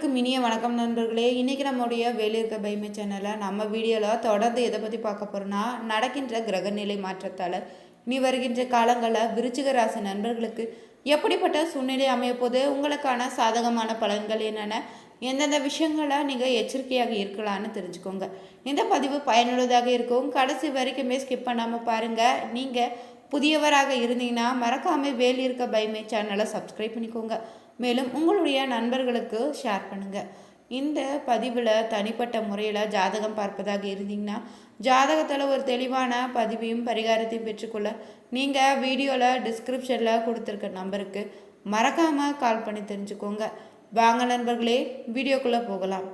அனைவருக்கும் இனிய வணக்கம் நண்பர்களே. இன்றைக்கி நம்முடைய வேலியிருக்க பைமை சேனலில் நம்ம வீடியோவில் தொடர்ந்து எதை பற்றி பார்க்க போகிறோன்னா, நடக்கின்ற கிரகநிலை மாற்றத்தால் இனி வருகின்ற காலங்களில் விருச்சிக ராசி நண்பர்களுக்கு எப்படிப்பட்ட சூழ்நிலை அமையப்போது, உங்களுக்கான சாதகமான பலன்கள் என்னென்ன, எந்தெந்த விஷயங்களை நீங்கள் எச்சரிக்கையாக இருக்கலான்னு தெரிஞ்சுக்கோங்க. இந்த பதிவு பயனுள்ளதாக இருக்கும். கடைசி வரைக்குமே ஸ்கிப் பண்ணாமல் பாருங்கள். நீங்கள் புதியவராக இருந்தீங்கன்னா மறக்காமல் வேலியிருக்க பைமை சேனலை சப்ஸ்கிரைப் பண்ணிக்கோங்க. மேலும் உங்களுடைய நண்பர்களுக்கு ஷேர் பண்ணுங்கள். இந்த பதிவில் தனிப்பட்ட முறையில் ஜாதகம் பார்ப்பதாக இருந்தீங்கன்னா ஜாதகத்தில் ஒரு தெளிவான பதிவையும் பரிகாரத்தையும் பெற்றுக்கொள்ள நீங்கள் வீடியோவில் டிஸ்கிரிப்ஷனில் கொடுத்துருக்க நம்பருக்கு மறக்காமல் கால் பண்ணி தெரிஞ்சுக்கோங்க. வாங்க நண்பர்களே, வீடியோக்குள்ளே போகலாம்.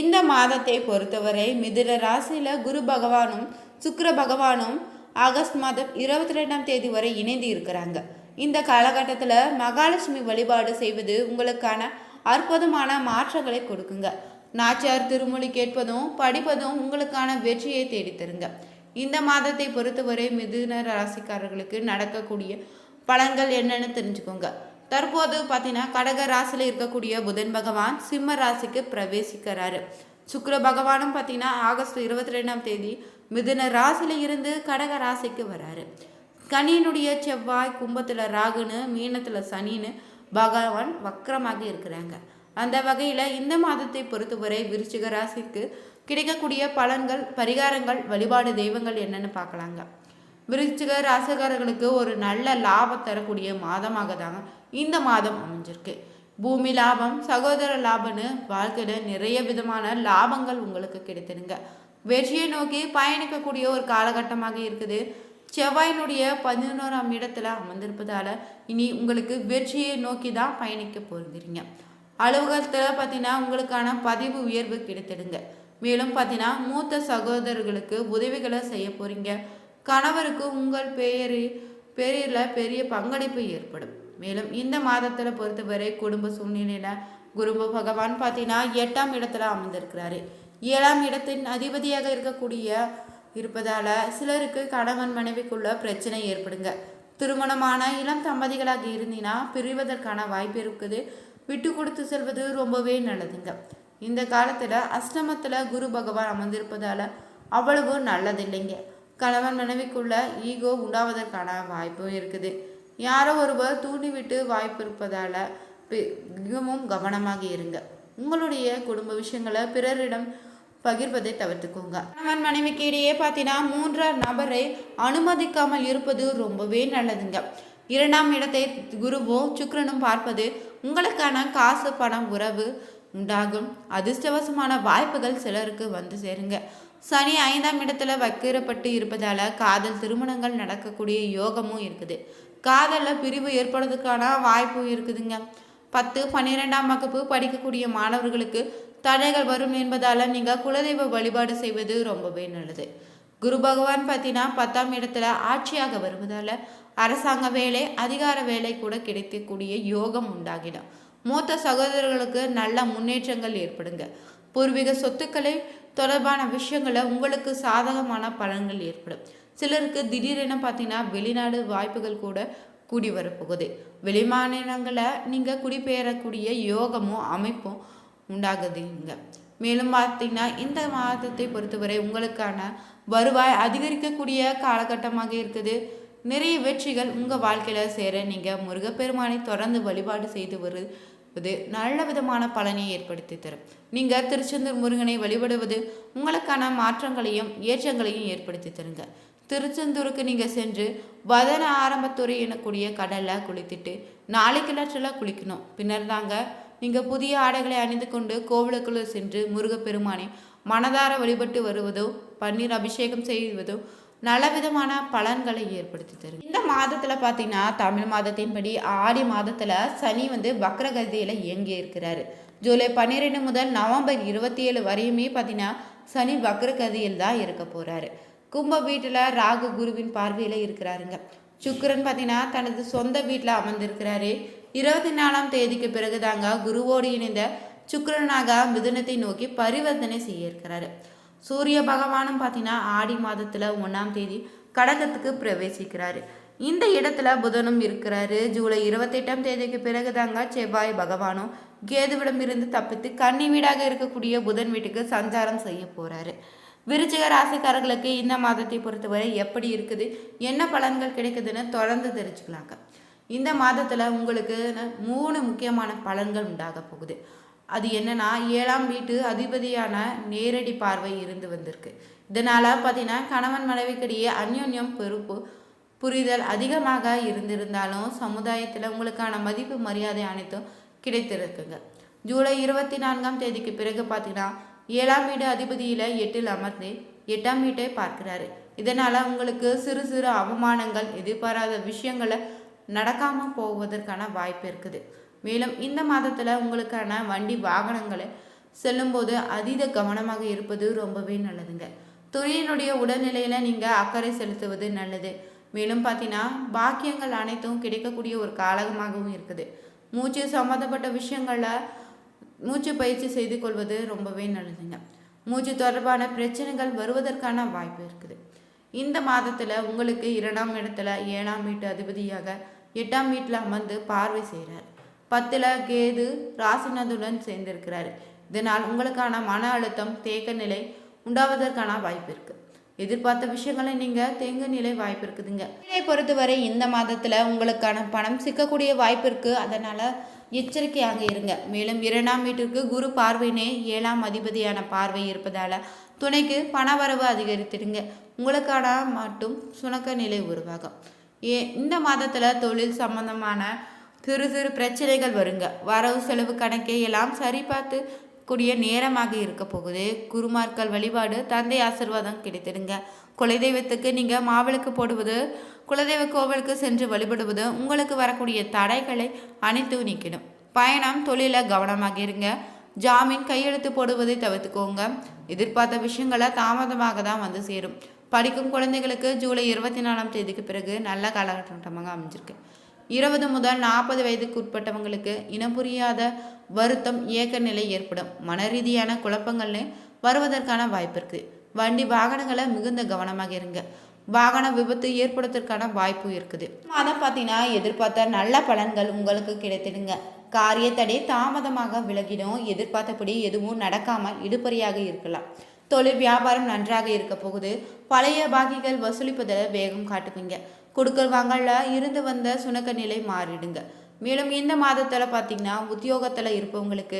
இந்த மாதத்தை பொறுத்தவரை மிதுன ராசியில் குரு பகவானும் சுக்கிர பகவானும் ஆகஸ்ட் மாதம் 22ஆம் தேதி வரை இணைந்து இருக்கிறாங்க. இந்த காலகட்டத்தில் மகாலட்சுமி வழிபாடு செய்வது உங்களுக்கான அற்புதமான மாற்றங்களை கொடுக்குங்க. நாச்சியார் திருமொழி கேட்பதும் படிப்பதும் உங்களுக்கான வெற்றியை தேடித்தருங்க. இந்த மாதத்தை பொறுத்தவரை மிதுன ராசிக்காரர்களுக்கு நடக்கக்கூடிய பலன்கள் என்னன்னு தெரிஞ்சுக்கோங்க. தற்போது பார்த்தீங்கன்னா கடக ராசியில் இருக்கக்கூடிய புதன் பகவான் சிம்ம ராசிக்கு பிரவேசிக்கிறாரு. சுக்கிர பகவானும் பார்த்தீங்கன்னா ஆகஸ்ட் 22ஆம் தேதி மிதுன ராசியில இருந்து கடக ராசிக்கு வராரு. கனியினுடைய செவ்வாய் கும்பத்தில் ராகுன்னு மீனத்தில் சனின்னு பகவான் வக்கரமாக இருக்கிறாங்க. அந்த வகையில் இந்த மாதத்தை பொறுத்தவரை விருச்சிக ராசிக்கு கிடைக்கக்கூடிய பலன்கள், பரிகாரங்கள், வழிபாடு தெய்வங்கள் என்னன்னு பார்க்கலாங்க. விருச்சிக ராசிக்காரர்களுக்கு ஒரு நல்ல லாபம் தரக்கூடிய மாதமாக தாங்க இந்த மாதம் அமைஞ்சிருக்கு. பூமி லாபம், சகோதர லாபம்னு வாழ்க்கையில் நிறைய விதமான லாபங்கள் உங்களுக்கு கிடைத்திருங்க. வெற்றியை நோக்கி பயணிக்கக்கூடிய ஒரு காலகட்டமாக இருக்குது. செவ்வாயினுடைய 11ஆம் இடத்துல அமர்ந்திருப்பதால் இனி உங்களுக்கு வெற்றியை நோக்கி தான் பயணிக்க போகிறீங்க. அலுவலகத்தில் பார்த்தீங்கன்னா உங்களுக்கான பதிவு உயர்வு கிடைத்திடுங்க. மேலும் பார்த்தீங்கன்னா மூத்த சகோதரர்களுக்கு உதவிகளை செய்ய போகிறீங்க. கணவருக்கு உங்கள் பேரில் பெரிய பங்களிப்பு ஏற்படும். மேலும் இந்த மாதத்தில் பொறுத்தவரை குடும்ப சூழ்நிலையில் குரு பகவான் பார்த்தீங்கன்னா 8ஆம் இடத்துல அமர்ந்திருக்கிறாரு. 7ஆம் இடத்தின் அதிபதியாக இருக்கக்கூடிய இருப்பதால் சிலருக்கு கணவன் மனைவிக்குள்ள பிரச்சனை ஏற்படுங்க. திருமணமான இளம் தம்பதிகளாக இருந்தீங்கன்னா பிரிவதற்கான வாய்ப்பு இருக்குது. விட்டு கொடுத்து செல்வது ரொம்பவே நல்லதுங்க. இந்த காலத்தில் அஷ்டமத்தில் குரு பகவான் அமர்ந்திருப்பதால் அவ்வளவு நல்லதில்லைங்க. கணவன் மனைவிக்குள்ள ஈகோ உண்டாவதற்கான வாய்ப்பும் இருக்குது. யாரோ ஒருவர் தூண்டிவிட்டு வாய்ப்பு இருப்பதால் மிகவும் கவனமாக இருங்க. உங்களுடைய குடும்ப விஷயங்களை பிறரிடம் பகிர்வதை தவிர்த்துக்கோங்க. கணவன் மனைவிக்கு இடையே பார்த்தீங்கன்னா 3ஆம் நபரை அனுமதிக்காமல் இருப்பது ரொம்பவே நல்லதுங்க. 2ஆம் இடத்தை குருவும் சுக்கிரனும் பார்ப்பது உங்களுக்கான காசு பணம் உறவு உண்டாகும். அதிர்ஷ்டவசமான வாய்ப்புகள் சிலருக்கு வந்து சேருங்க. சனி 5ஆம் இடத்துல வக்கிரப்பட்டு இருப்பதால காதல் திருமணங்கள் நடக்கக்கூடிய யோகமும் இருக்குது. காதலில் பிரிவு ஏற்படுறதுக்கான வாய்ப்பும் இருக்குதுங்க. 10, 12ஆம் வகுப்பு படிக்கக்கூடிய மாணவர்களுக்கு தடைகள் வரும் என்பதால் நீங்கள் குலதெய்வ வழிபாடு செய்வது ரொம்பவே நல்லது. குரு பகவான் பார்த்தீங்கன்னா 10ஆம் இடத்துல ஆட்சியாக வருவதால் அரசாங்க வேலை, அதிகார வேலை கூட கிடைக்கக்கூடிய யோகம் உண்டாகிடும். மூத்த சகோதரர்களுக்கு நல்ல முன்னேற்றங்கள் ஏற்படுங்க. பூர்வீக சொத்துக்களை தொடர்பான விஷயங்களை உங்களுக்கு சாதகமான பலன்கள் ஏற்படும். சிலருக்கு திடீரென பார்த்தீங்கன்னா வெளிநாடு வாய்ப்புகள் கூட கூடி வரப்போகுது. வெளிமாநிலங்களில் நீங்கள் குடிபெயரக்கூடிய யோகமும் அமைப்பும் உண்டாகுதுங்க. மேலும் பார்த்தீங்கன்னா இந்த மாதத்தை பொறுத்தவரை உங்களுக்கான வருவாய் அதிகரிக்கக்கூடிய காலகட்டமாக இருக்குது. நிறைய வெற்றிகள் உங்கள் வாழ்க்கையில் சேர நீங்கள் முருகப்பெருமானை தொடர்ந்து வழிபாடு செய்து வருவது நல்ல விதமான பலனை ஏற்படுத்தி தரும். நீங்கள் திருச்செந்தூர் முருகனை வழிபடுவது உங்களுக்கான மாற்றங்களையும் ஏற்றங்களையும் ஏற்படுத்தி தருங்க. திருச்செந்தூருக்கு நீங்கள் சென்று வதன ஆரம்பத்துறை எனக்கூடிய கடலில் குளித்துட்டு 4 கிணற்றில் குளிக்கணும். பின்னர் தாங்க நீங்கள் புதிய ஆடைகளை அணிந்து கொண்டு கோவிலுக்குள்ள சென்று முருகப்பெருமானை மனதார வழிபட்டு வருவதோ பன்னீர் அபிஷேகம் செய்வதோ நல்ல விதமான பலன்களை ஏற்படுத்தி தரும். இந்த மாதத்தில் பார்த்தீங்கன்னா தமிழ் மாதத்தின்படி ஆடி மாதத்தில் சனி வக்ரகதியில் இயங்கி இருக்கிறாரு. ஜூலை 12 முதல் நவம்பர் 27 வரையுமே பார்த்தீங்கன்னா சனி வக்ரகதியில் தான் இருக்க போகிறாரு. கும்ப வீட்டில் ராகு குருவின் பார்வையில் இருக்கிறாருங்க. சுக்கிரன் பார்த்தீங்கன்னா தனது சொந்த வீட்டில் அமர்ந்திருக்கிறாரு. 24ஆம் தேதிக்கு பிறகு தாங்க குருவோடு இணைந்த சுக்கிரனாக மிதுனத்தை நோக்கி பரிவர்த்தனை செய்ய இருக்கிறாரு. சூரிய பகவானும் பார்த்தீங்கன்னா ஆடி மாதத்தில் 1ஆம் தேதி கடகத்துக்கு பிரவேசிக்கிறாரு. இந்த இடத்துல புதனும் இருக்கிறாரு. ஜூலை 28ஆம் தேதிக்கு பிறகு தாங்க செவ்வாய் பகவானும் கேதுவிடமிருந்து தப்பித்து கன்னி வீடாக இருக்கக்கூடிய புதன் வீட்டுக்கு சஞ்சாரம் செய்ய போறாரு. விருச்சிக ராசிக்காரர்களுக்கு இந்த மாதத்தை பொறுத்தவரை எப்படி இருக்குது, என்ன பலன்கள் கிடைக்குதுன்னு தொடர்ந்து தெரிஞ்சுக்கலாங்க. இந்த மாதத்துல உங்களுக்கு 3 முக்கியமான பலன்கள் உண்டாக போகுது. அது என்னன்னா, 7ஆம் வீட்டு அதிபதியான நேரடி பார்வை இருந்து வந்திருக்கு. இதனால பார்த்தீங்கன்னா கணவன் மனைவிக்கிடையே அந்யோன்யம் புரிதல் அதிகமாக இருந்திருந்தாலும் சமுதாயத்தில் உங்களுக்கான மதிப்பு மரியாதை அனைத்தும் கிடைத்திருக்குங்க. ஜூலை 24ஆம் தேதிக்கு பிறகு பார்த்தீங்கன்னா 7ஆம் வீடு அதிபதியில் 8இல் அமர்ந்து 8ஆம் வீட்டை பார்க்கிறாரு. இதனால உங்களுக்கு சிறு சிறு அவமானங்கள், எதிர்பாராத விஷயங்களை நடக்காம போவதற்கான வாய்ப்பு இருக்குது. மேலும் இந்த மாதத்துல உங்களுக்கான வண்டி வாகனங்களை செல்லும்போது அதீத கவனமாக இருப்பது ரொம்பவே நல்லதுங்க. துறையினுடைய உடல்நிலையில நீங்க அக்கறை செலுத்துவது நல்லது. மேலும் பார்த்தீங்கன்னா பாக்கியங்கள் அனைத்தும் கிடைக்கக்கூடிய ஒரு காலகமாகவும் இருக்குது. மூச்சு சம்மந்தப்பட்ட விஷயங்கள மூச்சு பயிற்சி செய்து கொள்வது ரொம்பவே நல்லதுங்க. மூச்சு தொடர்பான பிரச்சனைகள் வருவதற்கான வாய்ப்பு இருக்குது. இந்த மாதத்துல உங்களுக்கு 2ஆம் இடத்துல 7ஆம் வீட்டு அதிபதியாக 8ஆம் வீட்டில் அமர்ந்து பார்வை செய்கிறார். 10ல் கேது ராசிநாதனுடன் சேர்ந்திருக்கிறாரு. இதனால் உங்களுக்கான மன அழுத்தம், தேக்க நிலை உண்டாவதற்கான வாய்ப்பு இருக்கு. எதிர்பார்த்த விஷயங்களை நீங்க தேங்க நிலை வாய்ப்பு இருக்குதுங்க. இதை பொறுத்தவரை இந்த மாதத்துல உங்களுக்கான பணம் சிக்கக்கூடிய வாய்ப்பு இருக்கு. அதனால எச்சரிக்கையாக இருங்க. மேலும் 2ஆம் வீட்டிற்கு குரு பார்வையினே 7ஆம் அதிபதியான பார்வை இருப்பதால துணைக்கு பணவரவு அதிகரித்திடுங்க. உங்களுக்கான மட்டும் சுணக்க நிலை உருவாகும். இந்த மாதத்துல தொழில் சம்பந்தமான சிறு சிறு பிரச்சனைகள் வருங்க. வரவு செலவு கணக்கை எல்லாம் சரி பார்த்து கூடிய நேரமாக இருக்க போகுது. குருமார்கள் வழிபாடு, தந்தை ஆசீர்வாதம் கிடைத்திடுங்க. குலதெய்வத்துக்கு நீங்க மாவிளக்கு போடுவது, குலதெய்வ கோவிலுக்கு சென்று வழிபடுவது உங்களுக்கு வரக்கூடிய தடைகளை அனைத்தும் நீக்கிடும். பயணம், தொழில கவனமாக இருங்க. ஜாமீன் கையெழுத்து போடுவதை தவிர்த்துக்கோங்க. எதிர்பார்த்த விஷயங்களை தாமதமாக தான் வந்து சேரும். படிக்கும் குழந்தைகளுக்கு ஜூலை 24ஆம் தேதிக்கு பிறகு நல்ல காலகட்டமாக அமைஞ்சிருக்கு. 20 முதல் 40 வயதுக்கு உட்பட்டவங்களுக்கு இனம் புரியாத வருத்தம், ஏக்க நிலை ஏற்படும். மன ரீதியான குழப்பங்கள்னு வருவதற்கான வாய்ப்பு இருக்கு. வண்டி வாகனங்களை மிகுந்த கவனமாக இருங்க. வாகன விபத்து ஏற்படுவதற்கான வாய்ப்பு இருக்குது. அதை பார்த்தீங்கன்னா எதிர்பார்த்த நல்ல பலன்கள் உங்களுக்கு கிடைத்திடுங்க. காரிய தடை தாமதமாக விலகிடும். எதிர்பார்த்தபடி எதுவும் நடக்காமல் இடுபறியாக இருக்கலாம். தொழில் வியாபாரம் நன்றாக இருக்க போகுது. பழைய பாக்கிகள் வசூலிப்பதில் வேகம் காட்டுவீங்க. கொடுக்கல் வாங்கல இருந்து வந்த சுணக்க நிலை மாறிடுங்க. மேலும் இந்த மாதத்துல பார்த்தீங்கன்னா உத்தியோகத்துல இருப்பவங்களுக்கு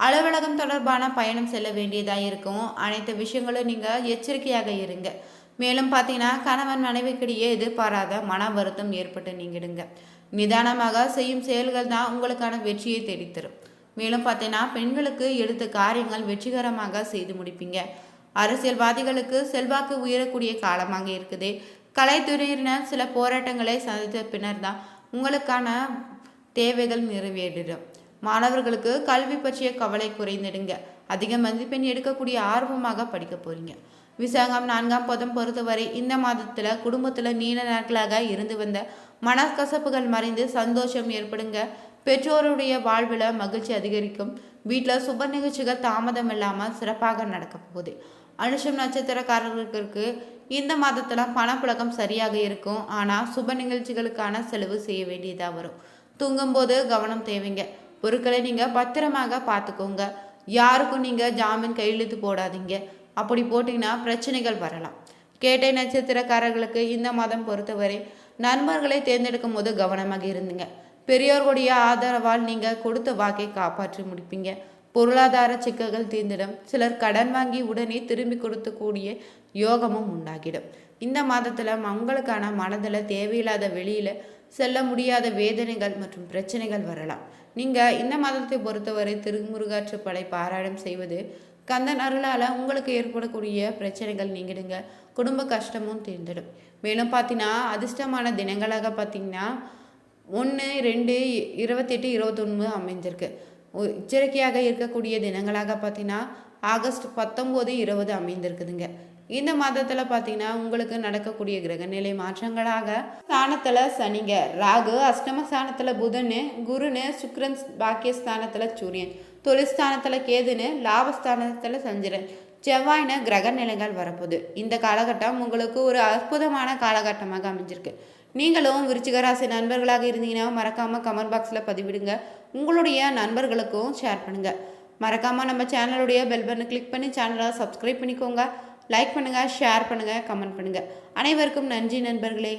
அலுவலகம் தொடர்பான பயணம் செல்ல வேண்டியதாக இருக்கும். அனைத்து விஷயங்களும் நீங்க எச்சரிக்கையாக இருங்க. மேலும் பார்த்தீங்கன்னா கணவன் மனைவிக்கிடையே எதிர்பாராத மன வருத்தம் ஏற்பட்டு நீங்கிடுங்க. நிதானமாக செய்யும் செயல்கள் தான் உங்களுக்கான வெற்றியை தேடித்தரும். மேலும் பார்த்தீங்கன்னா பெண்களுக்கு எடுத்த காரியங்கள் வெற்றிகரமாக செய்து முடிப்பீங்க. அரசியல்வாதிகளுக்கு செல்வாக்கு உயரக்கூடிய காலமாக இருக்குது. கலைத்துறையினர் சில போராட்டங்களை சந்தித்த பின்னர் தான் உங்களுக்கான தேவைகள் நிறைவேறிடும். மாணவர்களுக்கு கல்வி பற்றிய கவலை குறைந்திடுங்க. அதிக மதிப்பெண் எடுக்கக்கூடிய ஆர்வமாக படிக்க போறீங்க. விசாகம் 4ஆம் பதம் பொறுத்தவரை இந்த மாதத்துல குடும்பத்துல நீண்ட நாட்களாக இருந்து வந்த மனக்கசப்புகள் மறைந்து சந்தோஷம் ஏற்படுங்க. பெற்றோருடைய வாழ்வில் மகிழ்ச்சி அதிகரிக்கும். வீட்டில் சுப நிகழ்ச்சிகள் தாமதம் இல்லாமல் சிறப்பாக நடக்க போகுது. அனுஷம் நட்சத்திரக்காரர்களுக்கு இந்த மாதத்துல பணப்புழக்கம் சரியாக இருக்கும். ஆனால் சுப நிகழ்ச்சிகளுக்கான செலவு செய்ய வேண்டியதாக வரும். தூங்கும்போது கவனம் தேவைங்க. பொருட்களை நீங்கள் பத்திரமாக பார்த்துக்கோங்க. யாருக்கும் நீங்கள் ஜாமீன் கையெழுத்து போடாதீங்க. அப்படி போட்டிங்கன்னா பிரச்சனைகள் வரலாம். கேட்டை நட்சத்திரக்காரர்களுக்கு இந்த மாதம் பொறுத்தவரை நண்பர்களை தேர்ந்தெடுக்கும் போது கவனமாக இருந்துங்க. பெரியோர்களுடைய ஆதரவால் நீங்கள் கொடுத்த வாக்கை காப்பாற்றி முடிப்பீங்க. பொருளாதார சிக்கல்கள் தீர்ந்திடும். சிலர் கடன் வாங்கி உடனே திரும்பி கொடுக்கக்கூடிய யோகமும் உண்டாகிடும். இந்த மாதத்துல உங்களுக்கான மனதில் தேவையில்லாத வெளியில செல்ல முடியாத வேதனைகள் மற்றும் பிரச்சனைகள் வரலாம். நீங்க இந்த மாதத்தை பொறுத்தவரை திருமுருகாற்றுப்படை பாராயணம் செய்வது கந்தன் அருளால உங்களுக்கு ஏற்படக்கூடிய பிரச்சனைகள் நீங்கிடுங்க. குடும்ப கஷ்டமும் தீர்ந்திடும். மேலும் பார்த்தீங்கன்னா அதிர்ஷ்டமான தினங்களாக பார்த்தீங்கன்னா 1, 2, 28, 29 அமைஞ்சிருக்கு. எச்சரிக்கையாக இருக்கக்கூடிய தினங்களாக பார்த்தீங்கன்னா ஆகஸ்ட் 19, 20 அமைந்திருக்குதுங்க. இந்த மாதத்துல பார்த்தீங்கன்னா உங்களுக்கு நடக்கக்கூடிய கிரகநிலை மாற்றங்களாக ஸ்தானத்துல சனிங்க, ராகு, அஷ்டம ஸ்தானத்துல புதனு, குருன்னு, சுக்கிரன் பாக்கியஸ்தானத்துல சூரியன், தொழில்ஸ்தானத்துல கேதுன்னு, லாபஸ்தானத்துல சந்திரன், செவ்வாய்னு கிரக நிலைகள் வரப்போகுது. இந்த காலகட்டம் உங்களுக்கு ஒரு அற்புதமான காலகட்டமாக அமைஞ்சிருக்கு. நீங்களும் விருச்சிக ராசி நண்பர்களாக இருந்தீங்கன்னா மறக்காமல் கமெண்ட் பாக்ஸில் பதிவிடுங்க. உங்களுடைய நண்பர்களுக்கும் ஷேர் பண்ணுங்கள். மறக்காமல் நம்ம சேனலுடைய பெல் பட்டனை கிளிக் பண்ணி சேனலை சப்ஸ்கிரைப் பண்ணிக்கோங்க. லைக் பண்ணுங்கள், ஷேர் பண்ணுங்கள், கமெண்ட் பண்ணுங்கள். அனைவருக்கும் நன்றி நண்பர்களே.